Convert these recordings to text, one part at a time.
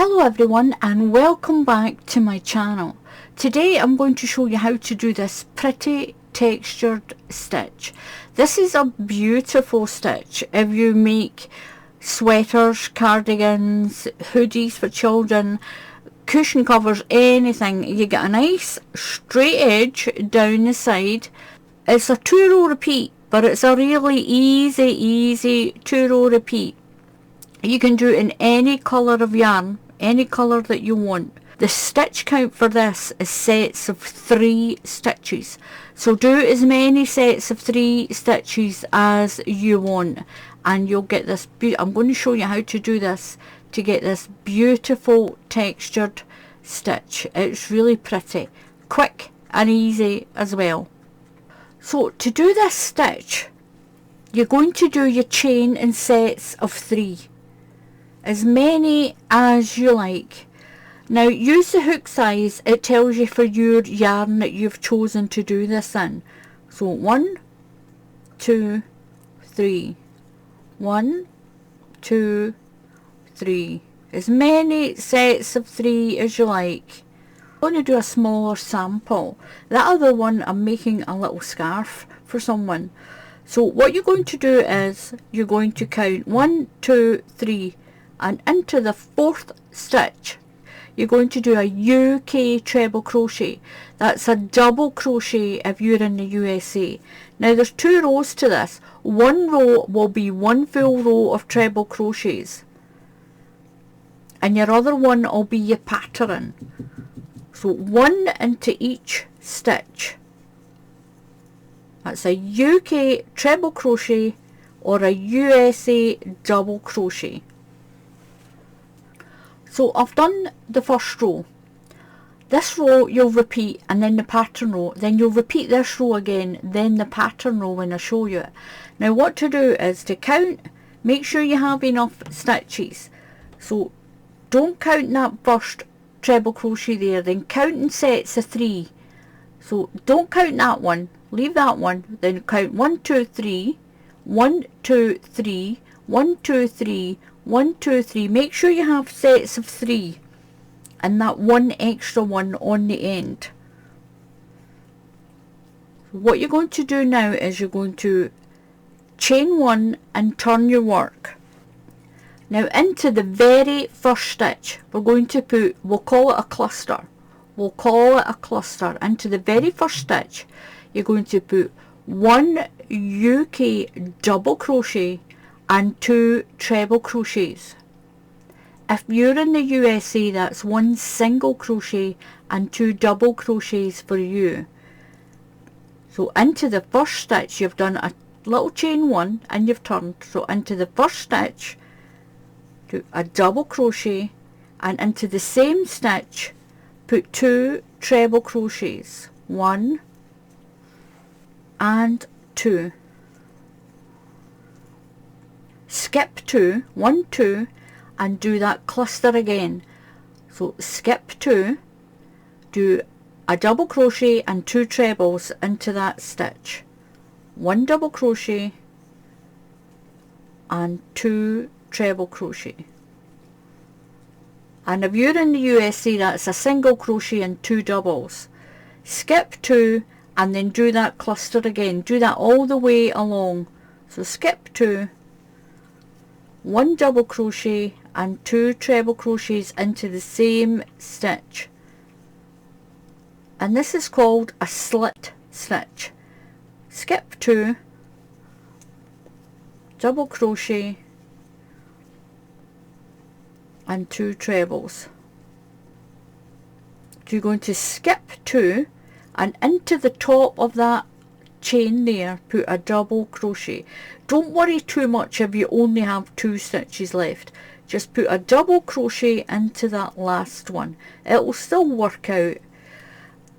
Hello everyone and welcome back to my channel. Today I'm going to show you how to do this pretty textured stitch. This is a beautiful stitch if you make sweaters, cardigans, hoodies for children, cushion covers, anything. You get a nice straight edge down the side. It's a 2-row repeat, but it's a really easy 2-row repeat. You can do it in any colour of yarn, any colour that you want. The stitch count for this is sets of 3 stitches. So do as many sets of 3 stitches as you want and you'll get this I'm going to show you how to do this to get this beautiful textured stitch. It's really pretty, quick and easy as well. So to do this stitch, you're going to do your chain in sets of 3. As many as you like. Now use the hook size it tells you for your yarn that you've chosen to do this in. So 1, 2, 3. 1, 2, 3. As many sets of 3 as you like. I'm going to do a smaller sample. That other one I'm making a little scarf for someone. So what you're going to do is you're going to count 1, 2, 3. And into the 4th stitch you're going to do a UK treble crochet. That's a double crochet if you're in the USA. Now there's 2 rows to this. One row will be 1 full row of treble crochets and your other one will be your pattern. So 1 into each stitch. That's a UK treble crochet or a USA double crochet. So I've done the first row. This row you'll repeat and then the pattern row. Then you'll repeat this row again, then the pattern row when I show you it. Now what to do is to count, make sure you have enough stitches. So don't count that first treble crochet there, then count in sets of 3. So don't count that one, leave that one, then count 1, 2, 3, 1, 2, 3, 1, 2, 3, 1, 2, 3. Make sure you have sets of 3 and that one extra one on the end. What you're going to do now is you're going to chain 1 and turn your work. Now into the very first stitch we're going to put, we'll call it a cluster. We'll call it a cluster. Into the very first stitch you're going to put 1 UK double crochet and 2 treble crochets. If you're in the USA, that's 1 single crochet and 2 double crochets for you. So into the first stitch you've done a little chain 1 and you've turned. So into the first stitch do a double crochet and into the same stitch put 2 treble crochets. 1 and 2. Skip 2, 1, 2 and do that cluster again. So skip 2, do a double crochet and 2 trebles into that stitch. 1 double crochet and 2 treble crochet. And if you're in the USA, that's a single crochet and 2 doubles. Skip 2 and then do that cluster again. Do that all the way along. So skip 2, 1 double crochet and 2 treble crochets into the same stitch, and this is called a slit stitch. Skip 2, double crochet and 2 trebles. So you're going to skip 2 and into the top of that chain there put a double crochet. Don't worry too much if you only have 2 stitches left. Just put a double crochet into that last one. It will still work out.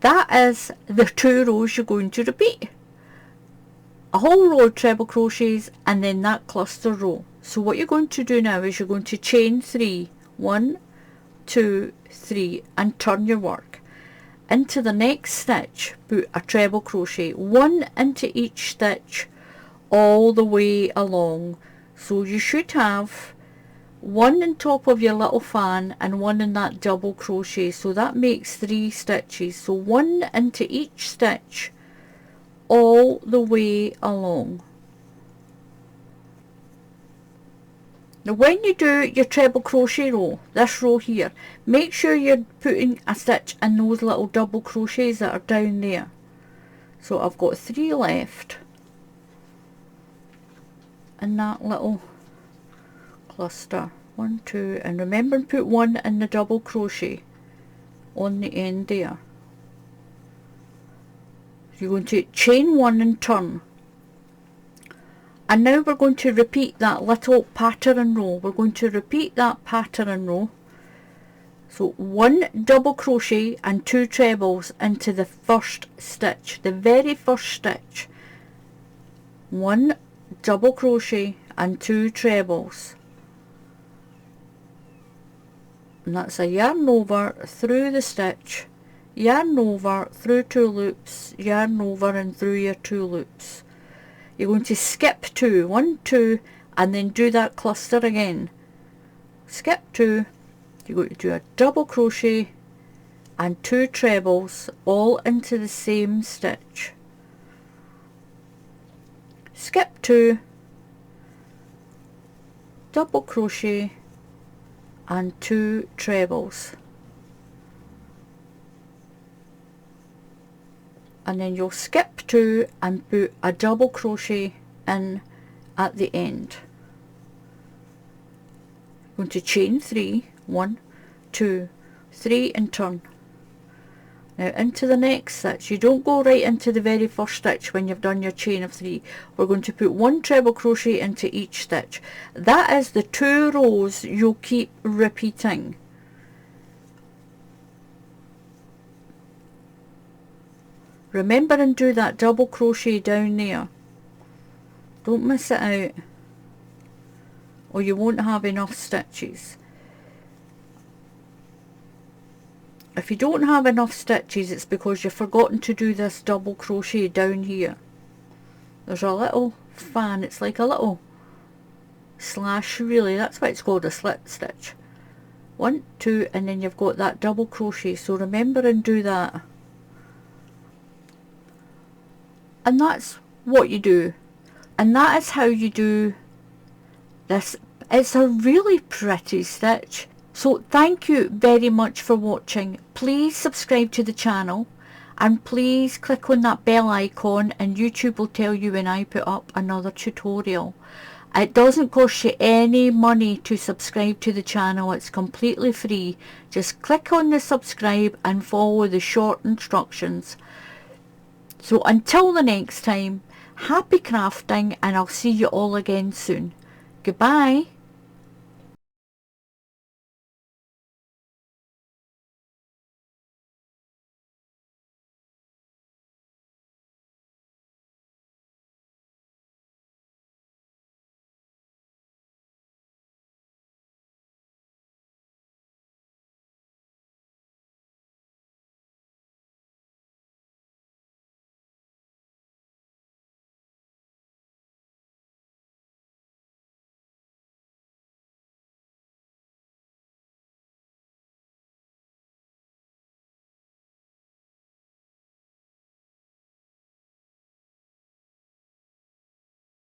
That is the 2 rows you're going to repeat. A whole row of treble crochets and then that cluster row. So what you're going to do now is you're going to chain 3. 1, 2, 3 and turn your work. Into the next stitch put a treble crochet, 1 into each stitch all the way along. So you should have one on top of your little fan and one in that double crochet, so that makes 3 stitches. So one into each stitch all the way along. Now when you do your treble crochet row, this row here, make sure you're putting a stitch in those little double crochets that are down there. So I've got 3 left in that little cluster. 1, 2, and remember to put 1 in the double crochet on the end there. You're going to chain 1 and turn. And now we're going to repeat that little pattern row. We're going to repeat that pattern row. So 1 double crochet and 2 trebles into the first stitch, the very first stitch. 1 double crochet and 2 trebles. And that's a yarn over through the stitch, yarn over through 2 loops, yarn over and through your 2 loops. You're going to skip 2, 1, 2, and then do that cluster again. Skip 2, you're going to do a double crochet and 2 trebles all into the same stitch. Skip 2, double crochet and 2 trebles. And then you'll skip 2 and put a double crochet in at the end. Going to chain 3, 1, 2, 3 and turn. Now into the next stitch. You don't go right into the very first stitch when you've done your chain of 3. We're going to put 1 treble crochet into each stitch. That is the 2 rows you'll keep repeating. Remember and do that double crochet down there. Don't miss it out, or you won't have enough stitches. If you don't have enough stitches, it's because you've forgotten to do this double crochet down here. There's a little fan, it's like a little slash really, that's why it's called a slit stitch. 1, 2, and then you've got that double crochet, so remember and do that. And that's what you do, and that is how you do this. It's a really pretty stitch. So thank you very much for watching. Please subscribe to the channel and please click on that bell icon and YouTube will tell you when I put up another tutorial. It doesn't cost you any money to subscribe to the channel. It's completely free. Just click on the subscribe and follow the short instructions. So until the next time, happy crafting, and I'll see you all again soon. Goodbye.